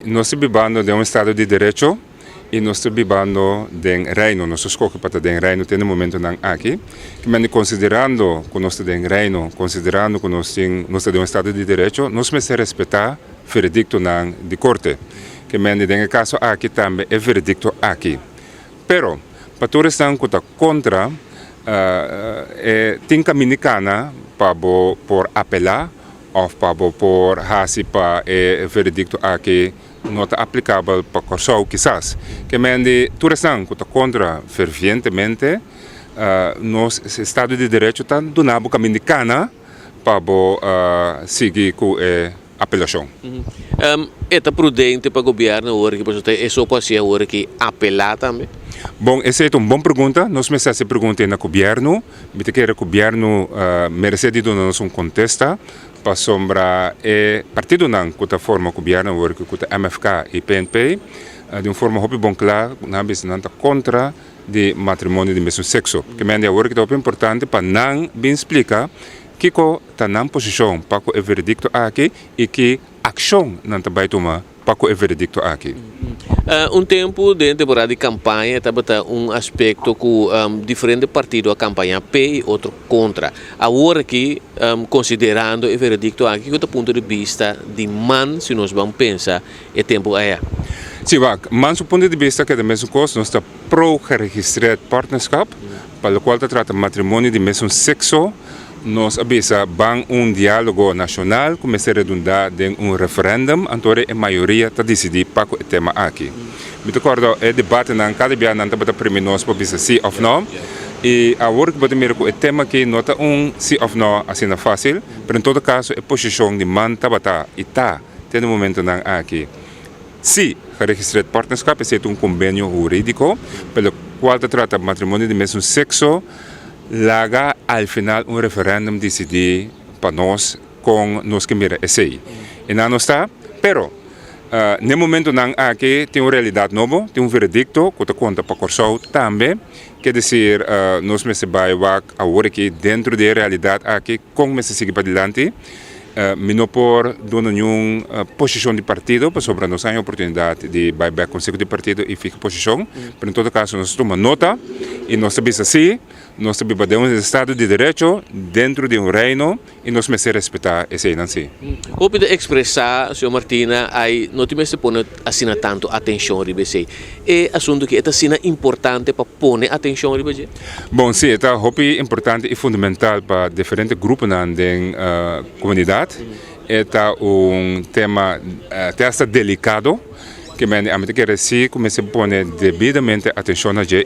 nós estamos vivendo de Estado de Direito e nós estamos vivendo de reino. Nós escolhemos para ter reino no momento aqui. Que considerando que nós temos reino, considerando que nós temos Estado de Direito, nós temos que respeitar o veredicto de corte. Que no caso aqui também é veredicto aqui. Pero, para todos que estão contra, tem caminho para por apelar ou para por para o veredicto aqui não está aplicável para Corsou, quizás. Que todos estão contra fervientemente, nosso Estado de Direito está dando o caminho para seguir com a apelação. É prudente para o governo agora que é só pode ser agora que apelar também? Bom, essa é uma boa pergunta. Nós começamos essa pergunta no governo. Eu quero que o governo merece de nos contesta para sombra e partido não que a forma que o governo agora que a MFK e PNP de uma forma bem clara na visão contra de matrimônio de mesmo sexo. Que é agora que é importante para não bem explicar que está na posição para o veredicto aqui e que ação não está vai tomar para o veredicto aqui. Tempo de temporada de campanha estava aspecto que diferente partido a campanha P e outro contra. Agora que considerando o veredicto aqui do ponto de vista de man, se nós vamos pensar, é tempo aí. Sim, mas do ponto de vista que é da mesma coisa, nós está pro-registrado partnership, para o qual trata matrimônio de mesmo sexo. Nós avisa bang diálogo nacional começa a redundar em referendum, então a maioria está decidir para o tema aqui. Me recordo é debate na cada dia não está para nós para dizer sim ou não. E agora que podemos ver o tema que nota sim ou não assim não fácil, mas em todo caso a posição de man está e está até no momento não aqui. Se registrado partnership é convênio jurídico pelo qual trata matrimônio de mesmo sexo. Laga al final referendum decidir para nós com nós que mira esse. E não está, pero no momento não aqui tem uma realidade nova, tem um veredicto que conta para Corsou também, quer dizer nós me se vai agora que dentro da realidade aqui como me se seguir para adiante. Não por dar nenhuma posição de partido, para sobre nós a oportunidade de buyback consigo de partido e ficar posição. Mas em todo caso nós tomamos nota e nós sabemos assim, nós sabemos de um Estado de Direito dentro de um reino e nós temos que respeitar esse assim. Como pode expressar, Sr. Martina, aí não temos que pôr assim tanto atenção a você. É assunto que é assim importante para pôr atenção a você? Bom, sim, é importante e fundamental para diferentes grupos na comunidade. É tema delicado que a gente quer começa a pôr devidamente atenção a